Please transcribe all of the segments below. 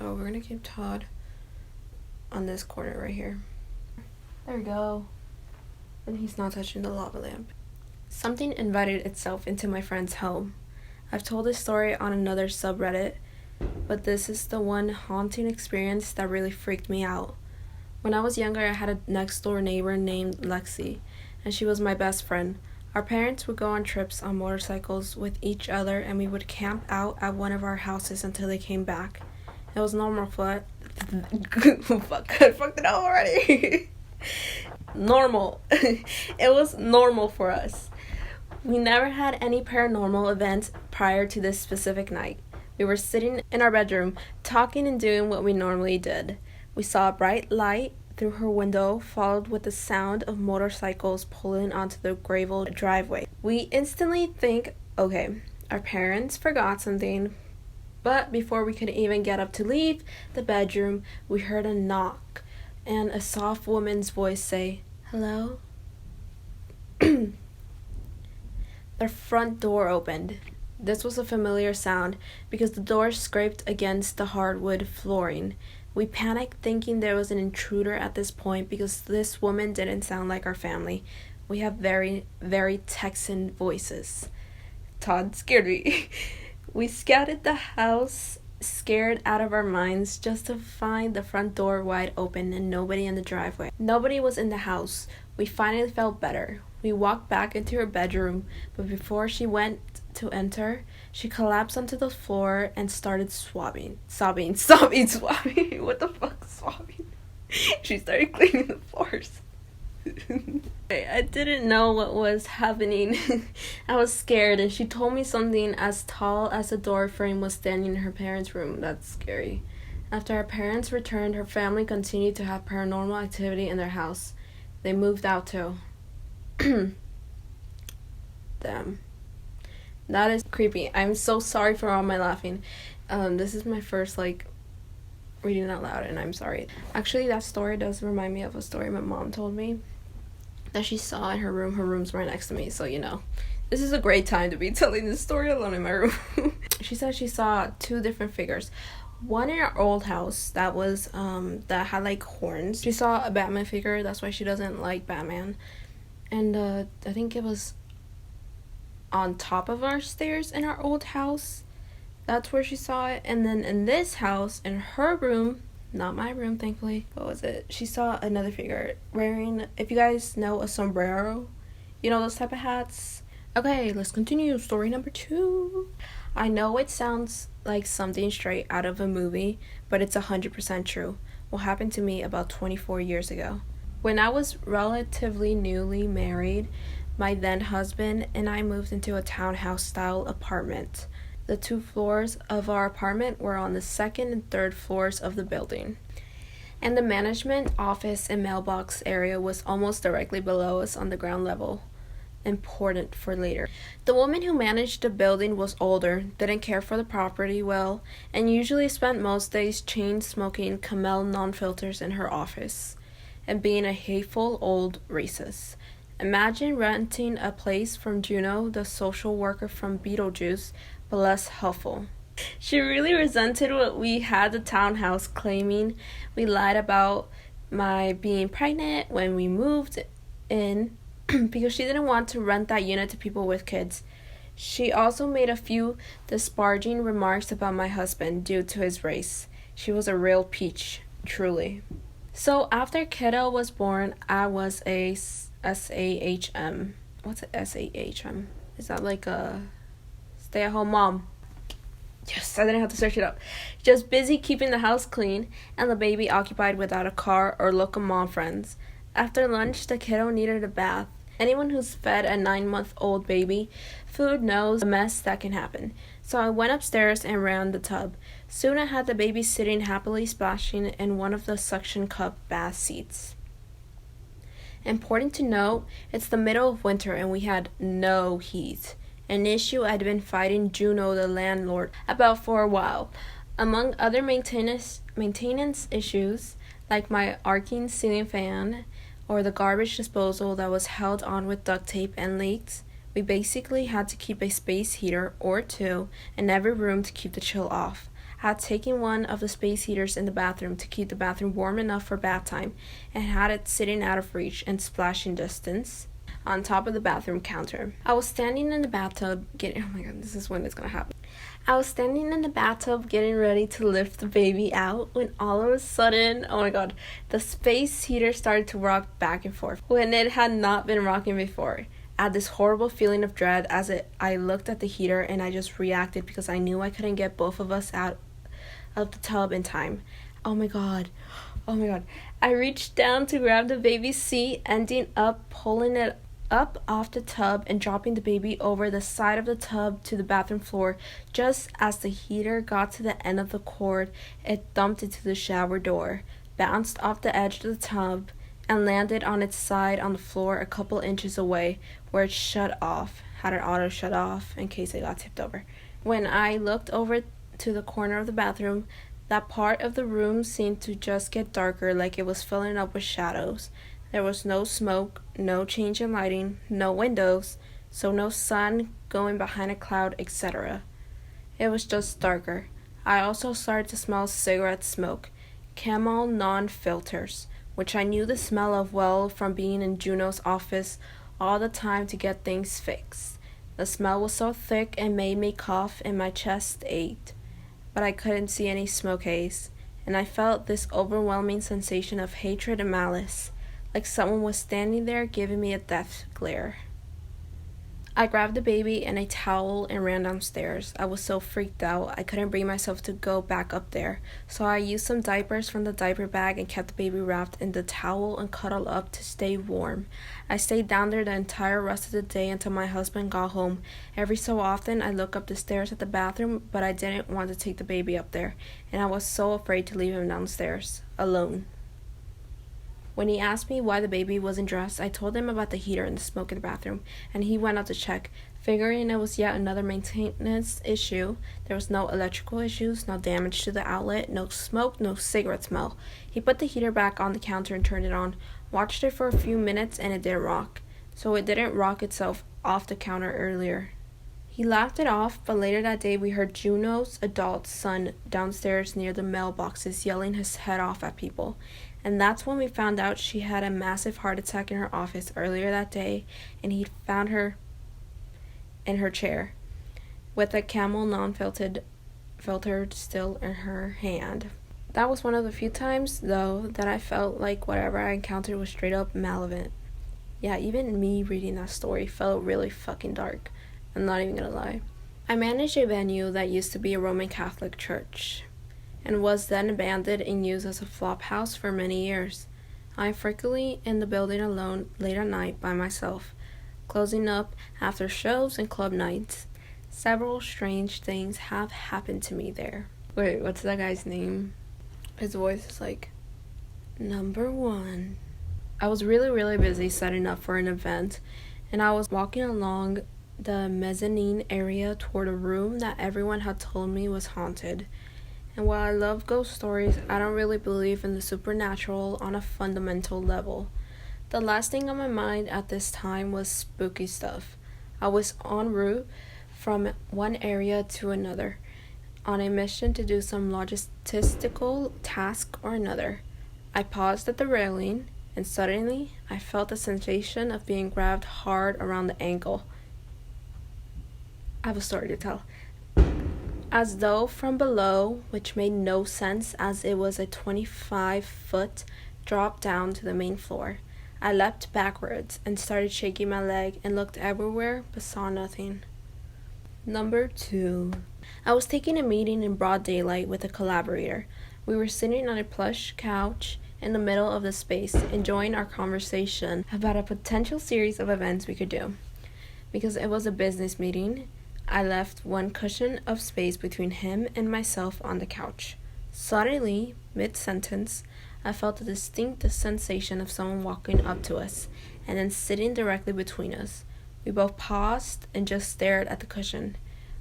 Oh, we're gonna keep Todd on this corner right here. There we go. And he's not touching the lava lamp. Something invited itself into my friend's home. I've told this story on another subreddit, but this is the one haunting experience that really freaked me out. When I was younger, I had a next door neighbor named Lexi, and she was my best friend. Our parents would go on trips on motorcycles with each other, and we would camp out at one of our houses until they came back. It was normal for fuck, I fucked it up already. Normal. It was normal for us. We never had any paranormal events prior to this specific night. We were sitting in our bedroom, talking and doing what we normally did. We saw a bright light through her window, followed with the sound of motorcycles pulling onto the gravel driveway. We instantly think, okay, our parents forgot something. But before we could even get up to leave the bedroom, we heard a knock and a soft woman's voice say, "Hello?" The front door opened. This was a familiar sound because the door scraped against the hardwood flooring. We panicked, thinking there was an intruder at this point because this woman didn't sound like our family. We have very, very Texan voices. Todd scared me. We scouted the house, scared out of our minds, just to find the front door wide open and nobody in the driveway. Nobody was in the house. We finally felt better. We walked back into her bedroom, but before she went to enter, she collapsed onto the floor and started sobbing. What the fuck, swabbing? She started cleaning the floors. I didn't know what was happening. I was scared, and she told me something as tall as a door frame was standing in her parents' room. That's scary. After our parents returned, her family continued to have paranormal activity in their house. They moved out too. Damn. That is creepy. I'm so sorry for all my laughing. This is my first, reading out loud, and I'm sorry. Actually, that story does remind me of a story my mom told me that she saw in her room. Her room's right next to me, so this is a great time to be telling this story alone in my room. She said she saw two different figures. One in our old house that was that had horns. She saw a Batman figure. That's why she doesn't like Batman. And I think it was on top of our stairs in our old house. That's where she saw it. And then in this house, in her room, not my room, thankfully. What was it? She saw another figure wearing, if you guys know, a sombrero. You know those type of hats? Okay, let's continue. Story number 2. I know it sounds like something straight out of a movie, but it's 100% true. What happened to me about 24 years ago. When I was relatively newly married, my then husband and I moved into a townhouse-style apartment. The 2 floors of our apartment were on the 2nd and 3rd floors of the building. And the management office and mailbox area was almost directly below us on the ground level. Important for later. The woman who managed the building was older, didn't care for the property well, and usually spent most days chain-smoking Camel non-filters in her office, and being a hateful old racist. Imagine renting a place from Juno, the social worker from Beetlejuice, but less helpful. She really resented what we had the townhouse, claiming we lied about my being pregnant when we moved in because she didn't want to rent that unit to people with kids. She also made a few disparaging remarks about my husband due to his race. She was a real peach, truly. So after kiddo was born, I was a SAHM. What's a SAHM? Is that like a stay-at-home mom? Yes, I didn't have to search it up. Just busy keeping the house clean and the baby occupied without a car or local mom friends. After lunch, the kiddo needed a bath. Anyone who's fed a 9-month-old baby food knows the mess that can happen. So I went upstairs and ran the tub. Soon I had the baby sitting happily splashing in one of the suction cup bath seats. Important to note, it's the middle of winter and we had no heat. An issue I'd been fighting Juno, the landlord, about for a while. Among other maintenance issues, like my arcing ceiling fan or the garbage disposal that was held on with duct tape and leaked, we basically had to keep a space heater or 2 in every room to keep the chill off. had taken one of the space heaters in the bathroom to keep the bathroom warm enough for bath time and had it sitting out of reach and splashing distance on top of the bathroom counter. I was standing in the bathtub oh my god, this is when it's gonna happen. I was standing in the bathtub getting ready to lift the baby out when all of a sudden, oh my god, the space heater started to rock back and forth when it had not been rocking before. I had this horrible feeling of dread as I looked at the heater, and I just reacted because I knew I couldn't get both of us out of the tub in time. Oh my god. I reached down to grab the baby's seat, ending up pulling it up off the tub and dropping the baby over the side of the tub to the bathroom floor. Just as the heater got to the end of the cord, it thumped into the shower door, bounced off the edge of the tub, and landed on its side on the floor a couple inches away, where it shut off, had an auto shut off in case it got tipped over. When I looked over to the corner of the bathroom, that part of the room seemed to just get darker, like it was filling up with shadows. There was no smoke, no change in lighting, no windows, so no sun going behind a cloud, etc. It was just darker. I also started to smell cigarette smoke, Camel non-filters, which I knew the smell of well from being in Juno's office all the time to get things fixed. The smell was so thick it made me cough and my chest ached, but I couldn't see any smoke haze, and I felt this overwhelming sensation of hatred and malice, like someone was standing there giving me a death glare. I grabbed the baby and a towel and ran downstairs. I was so freaked out, I couldn't bring myself to go back up there, so I used some diapers from the diaper bag and kept the baby wrapped in the towel and cuddled up to stay warm. I stayed down there the entire rest of the day until my husband got home. Every so often, I look up the stairs at the bathroom, but I didn't want to take the baby up there, and I was so afraid to leave him downstairs, alone. When he asked me why the baby wasn't dressed, I told him about the heater and the smoke in the bathroom, and he went out to check, figuring it was yet another maintenance issue. There was no electrical issues, no damage to the outlet, no smoke, no cigarette smell. He put the heater back on the counter and turned it on, watched it for a few minutes, and it didn't rock. So it didn't rock itself off the counter earlier. He laughed it off, but later that day we heard Juno's adult son downstairs near the mailboxes yelling his head off at people. And that's when we found out she had a massive heart attack in her office earlier that day, and he'd found her in her chair, with a Camel non-filtered still in her hand. That was one of the few times, though, that I felt like whatever I encountered was straight up malevolent. Yeah, even me reading that story felt really fucking dark. I'm not even gonna lie. I managed a venue that used to be a Roman Catholic church, and was then abandoned and used as a flop house for many years. I am frequently in the building alone late at night by myself, closing up after shows and club nights. Several strange things have happened to me there. Wait, what's that guy's name? His voice is like, number one. I was really busy setting up for an event, and I was walking along the mezzanine area toward a room that everyone had told me was haunted. And while I love ghost stories, I don't really believe in the supernatural on a fundamental level. The last thing on my mind at this time was spooky stuff. I was en route from one area to another, on a mission to do some logistical task or another. I paused at the railing, and suddenly I felt a sensation of being grabbed hard around the ankle. I have a story to tell. As though from below, which made no sense as it was a 25-foot drop down to the main floor. I leapt backwards and started shaking my leg and looked everywhere but saw nothing. Number 2. I was taking a meeting in broad daylight with a collaborator. We were sitting on a plush couch in the middle of the space, enjoying our conversation about a potential series of events we could do. Because it was a business meeting, I left one cushion of space between him and myself on the couch. Suddenly, mid-sentence, I felt a distinct sensation of someone walking up to us, and then sitting directly between us. We both paused and just stared at the cushion,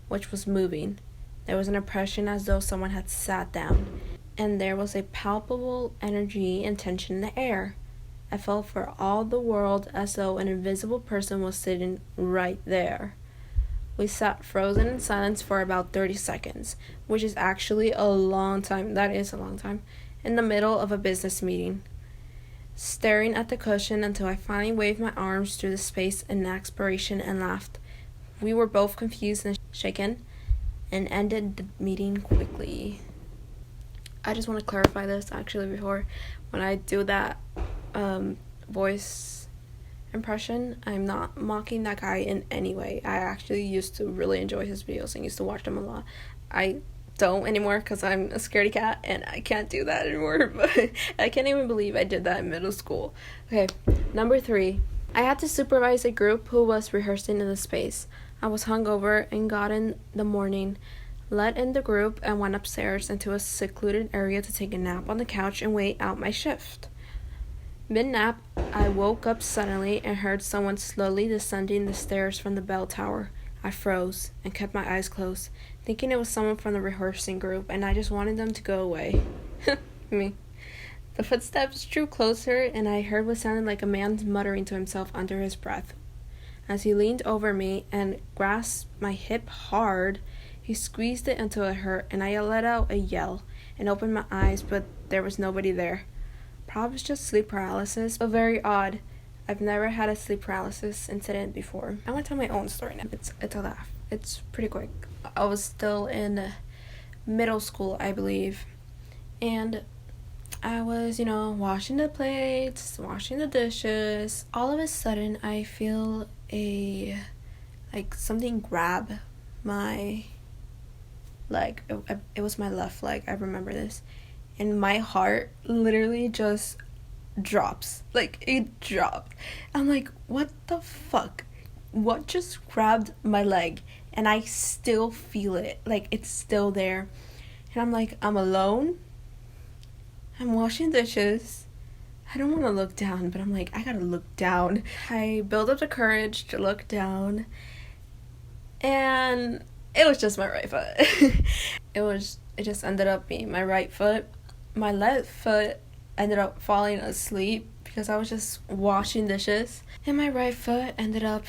which was moving. There was an impression as though someone had sat down, and there was a palpable energy and tension in the air. I felt for all the world as though an invisible person was sitting right there. We sat frozen in silence for about 30 seconds, which is actually a long time. That is a long time. In the middle of a business meeting, staring at the cushion until I finally waved my arms through the space in expiration and laughed. We were both confused and shaken, and ended the meeting quickly. I just want to clarify this actually before when I do that voice impression. I'm not mocking that guy in any way. I actually used to really enjoy his videos and used to watch them a lot. I don't anymore because I'm a scaredy cat and I can't do that anymore, but I can't even believe I did that in middle school. Okay, number 3. I had to supervise a group who was rehearsing in the space. I was hungover and got in the morning, let in the group, and went upstairs into a secluded area to take a nap on the couch and wait out my shift. Mid-nap, I woke up suddenly and heard someone slowly descending the stairs from the bell tower. I froze and kept my eyes closed, thinking it was someone from the rehearsing group, and I just wanted them to go away. Me. The footsteps drew closer, and I heard what sounded like a man muttering to himself under his breath. As he leaned over me and grasped my hip hard, he squeezed it until it hurt, and I let out a yell and opened my eyes, but there was nobody there. Probably just sleep paralysis, but very odd. I've never had a sleep paralysis incident before. I'm gonna tell my own story now. It's a laugh. It's pretty quick. I was still in middle school, I believe, and I was, washing the plates, washing the dishes. All of a sudden, I feel something grab my leg. It was my left leg. I remember this. And my heart literally just drops. It dropped. I'm like, what the fuck? What just grabbed my leg? And I still feel it. It's still there. And I'm like, I'm alone. I'm washing dishes. I don't want to look down, but I'm like, I gotta look down. I built up the courage to look down. And it was just my right foot. It just ended up being my right foot. My left foot ended up falling asleep because I was just washing dishes. And my right foot ended up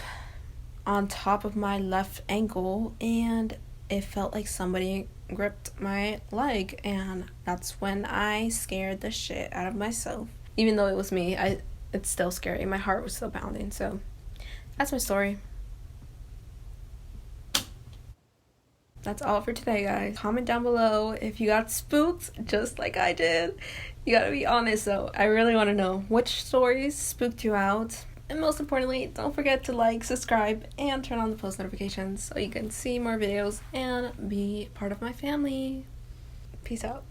on top of my left ankle, and it felt like somebody gripped my leg, and that's when I scared the shit out of myself. Even though it was me, it's still scary. My heart was still pounding. So that's my story. That's all for today, guys. Comment down below if you got spooked just like I did. You gotta be honest though. I really want to know which stories spooked you out. And most importantly, don't forget to like, subscribe, and turn on the post notifications so you can see more videos and be part of my family. Peace out.